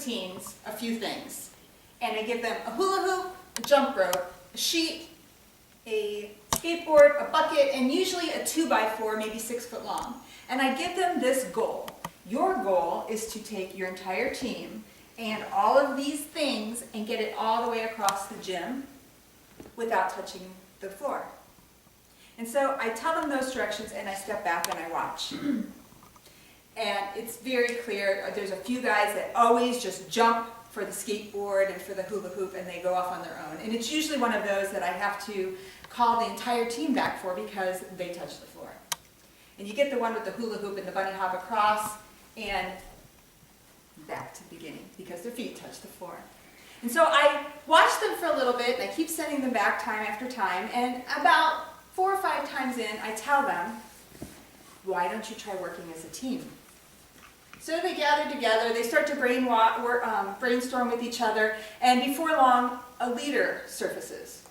teens a few things. And I give them a hula hoop, a jump rope, a sheet, a skateboard, a bucket, and usually a 2x4, maybe 6 foot long. And I give them this goal. Your goal is to take your entire team and all of these things and get it all the way across the gym without touching the floor. And so I tell them those directions and I step back and I watch. And it's very clear, there's a few guys that always just jump for the skateboard and for the hula hoop and they go off on their own. And it's usually one of those that I have to call the entire team back for because they touch the floor. And you get the one with the hula hoop and the bunny hop across and back to the beginning because their feet touch the floor. And so I watch them for a little bit and I keep sending them back time after time, and about 4 or 5 times in I tell them, why don't you try working as a team? So they gather together, they start to brainstorm with each other, and before long a leader surfaces.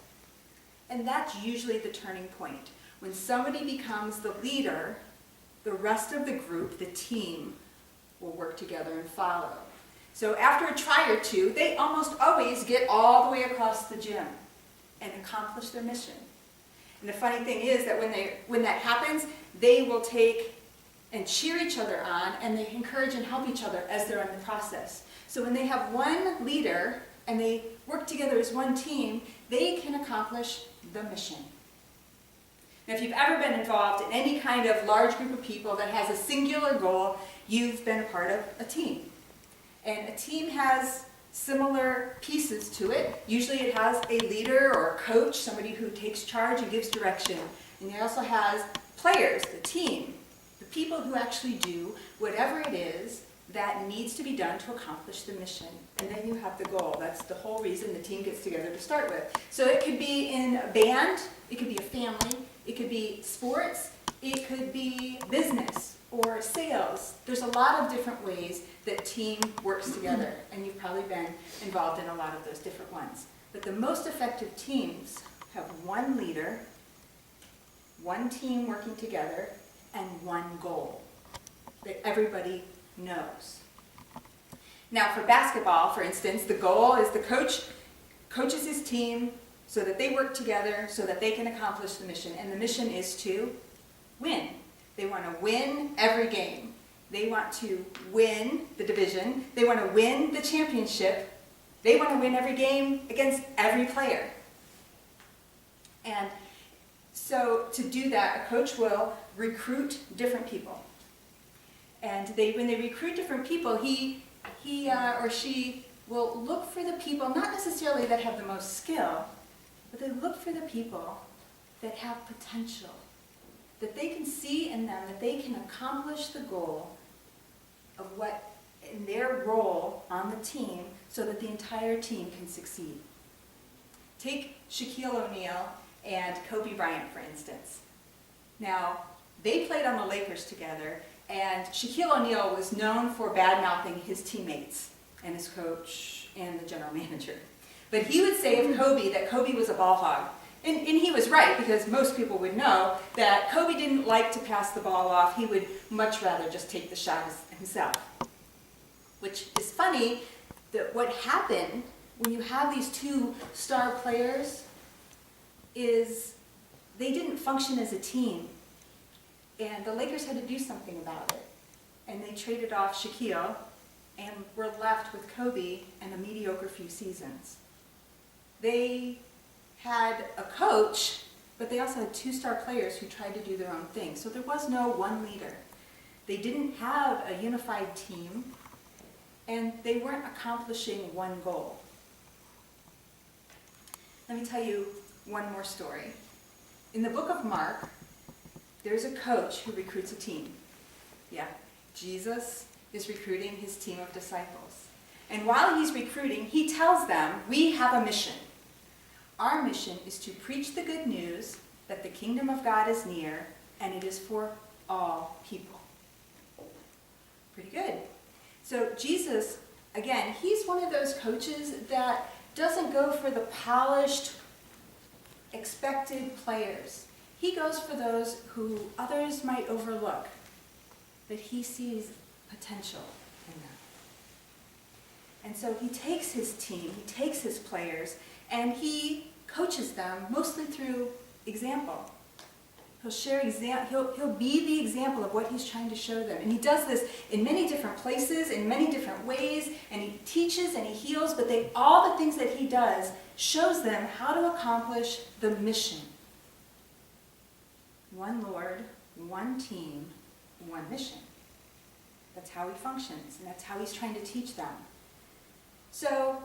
And that's usually the turning point. When somebody becomes the leader, the rest of the group, the team, will work together and follow. So after a try or two, they almost always get all the way across the gym and accomplish their mission. And the funny thing is that when that happens, they will take and cheer each other on, and they encourage and help each other as they're in the process. So when they have one leader and they work together as one team, they can accomplish the mission. Now, if you've ever been involved in any kind of large group of people that has a singular goal, you've been a part of a team. And a team has similar pieces to it. Usually it has a leader or a coach, somebody who takes charge and gives direction. And it also has players, the team, the people who actually do whatever it is that needs to be done to accomplish the mission. And then you have the goal. That's the whole reason the team gets together to start with. So it could be in a band, it could be a family, it could be sports, it could be business or sales. There's a lot of different ways that team works together, and you've probably been involved in a lot of those different ones. But the most effective teams have one leader, one team working together, and one goal that everybody knows. Now for basketball, for instance, the goal is the coach coaches his team so that they work together so that they can accomplish the mission. And the mission is to win. They want to win every game. They want to win the division. They want to win the championship. They want to win every game against every player. And so to do that, a coach will recruit different people. And when they recruit different people, he or she will look for the people, not necessarily that have the most skill, but they look for the people that have potential, that they can see in them that they can accomplish the goal of what in their role on the team so that the entire team can succeed. Take Shaquille O'Neal and Kobe Bryant, for instance. Now, they played on the Lakers together, and Shaquille O'Neal was known for bad-mouthing his teammates and his coach and the general manager. But he would say of Kobe that Kobe was a ball hog. And he was right, because most people would know that Kobe didn't like to pass the ball off. He would much rather just take the shot himself. Which is funny, that what happened when you have these two star players is they didn't function as a team. And the Lakers had to do something about it. And they traded off Shaquille and were left with Kobe and a mediocre few seasons. They had a coach, but they also had two star players who tried to do their own thing. So there was no one leader. They didn't have a unified team, and they weren't accomplishing one goal. Let me tell you one more story. In the book of Mark, there's a coach who recruits a team. Yeah, Jesus is recruiting his team of disciples. And while he's recruiting, he tells them, we have a mission. Our mission is to preach the good news that the kingdom of God is near, and it is for all people. Pretty good. So Jesus, again, he's one of those coaches that doesn't go for the polished, expected players. He goes for those who others might overlook, but he sees potential in them. And so he takes his team, he takes his players, and he coaches them mostly through example. He'll be the example of what he's trying to show them. And he does this in many different places, in many different ways, and he teaches and he heals, but all the things that he does shows them how to accomplish the mission. One Lord, one team, one mission. That's how he functions, and that's how he's trying to teach them. So,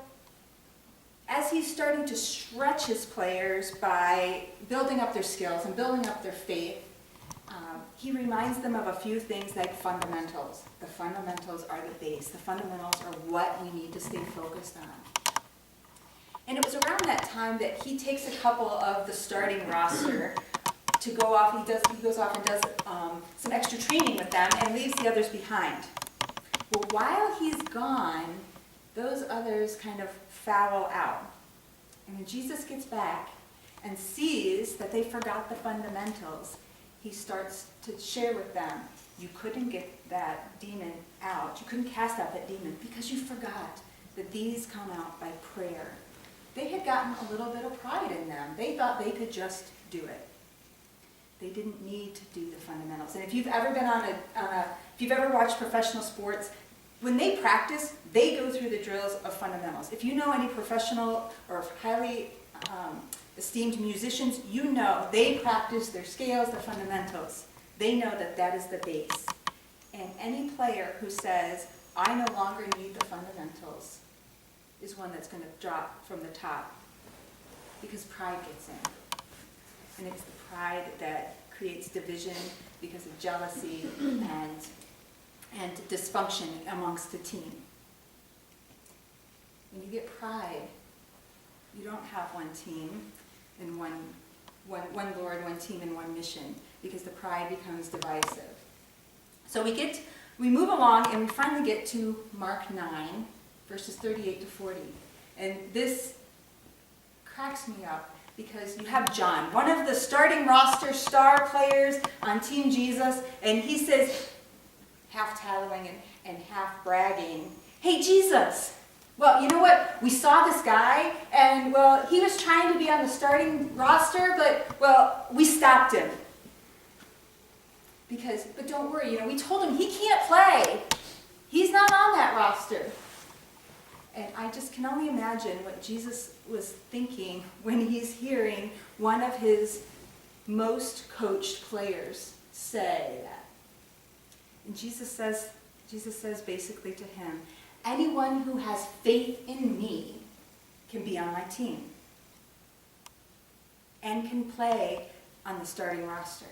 as he's starting to stretch his players by building up their skills and building up their faith, he reminds them of a few things like fundamentals. The fundamentals are the base. The fundamentals are what we need to stay focused on. And it was around that time that he takes a couple of the starting roster to go off. He goes off and does some extra training with them and leaves the others behind. Well, while he's gone, those others kind of foul out. And when Jesus gets back and sees that they forgot the fundamentals, he starts to share with them, you couldn't get that demon out. You couldn't cast out that demon because you forgot that these come out by prayer. They had gotten a little bit of pride in them. They thought they could just do it. They didn't need to do the fundamentals. And if you've ever been if you've ever watched professional sports, when they practice, they go through the drills of fundamentals. If you know any professional or highly esteemed musicians, you know they practice their scales, their fundamentals. They know that that is the base. And any player who says, I no longer need the fundamentals, is one that's going to drop from the top because pride gets in. And it's the pride that creates division because of jealousy and dysfunction amongst the team. When you get pride, you don't have one team and one Lord, one team, and one mission, because the pride becomes divisive. So we move along and we finally get to Mark 9, verses 38 to 40. And this cracks me up because you have John, one of the starting roster star players on Team Jesus, and he says, half tattling and half bragging, hey, Jesus, well, you know what? We saw this guy, and, well, he was trying to be on the starting roster, but, well, we stopped him. But don't worry, we told him he can't play. He's not on that roster. And I just can only imagine what Jesus was thinking when he's hearing one of his most coached players say that. And Jesus says basically to him, anyone who has faith in me can be on my team and can play on the starting roster.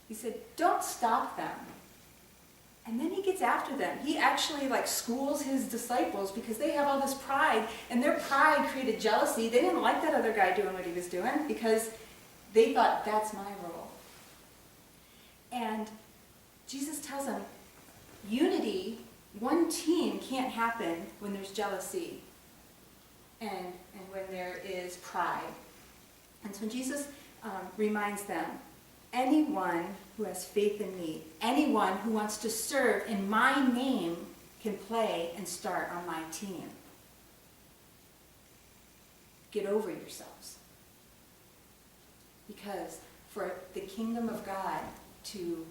He said, don't stop them. And then he gets after them. He actually schools his disciples because they have all this pride, and their pride created jealousy. They didn't like that other guy doing what he was doing because they thought, that's my role. And Jesus tells them, unity, one team can't happen when there's jealousy and when there is pride. And so Jesus reminds them, anyone who has faith in me, anyone who wants to serve in my name can play and start on my team. Get over yourselves. Because for the kingdom of God to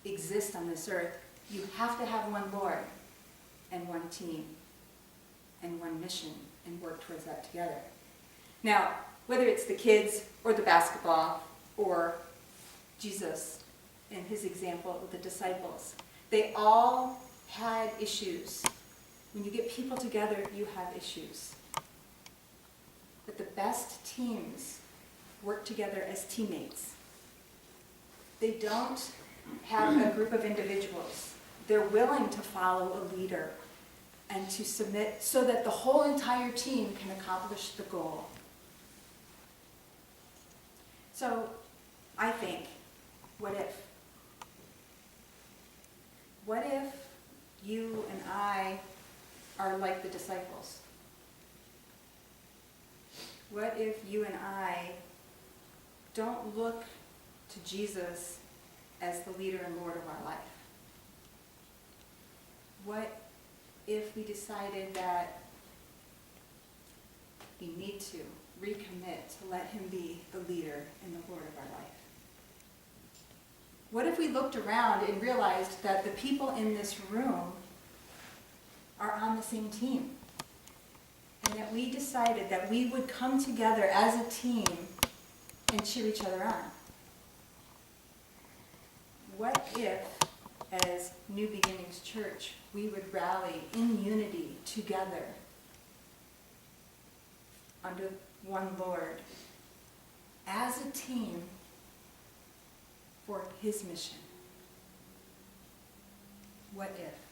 exist on this earth, you have to have one Lord and one team and one mission and work towards that together. Now, whether it's the kids or the basketball or Jesus and his example with the disciples, they all had issues. When you get people together, you have issues. But the best teams work together as teammates. They don't have a group of individuals. They're willing to follow a leader and to submit so that the whole entire team can accomplish the goal. So, I think, what if? What if you and I are like the disciples? What if you and I don't look to Jesus as the leader and Lord of our life? What if we decided that we need to recommit to let him be the leader and the Lord of our life? What if we looked around and realized that the people in this room are on the same team? And that we decided that we would come together as a team and cheer each other on? What if, as New Beginnings Church, we would rally in unity together under one Lord, as a team for his mission? What if?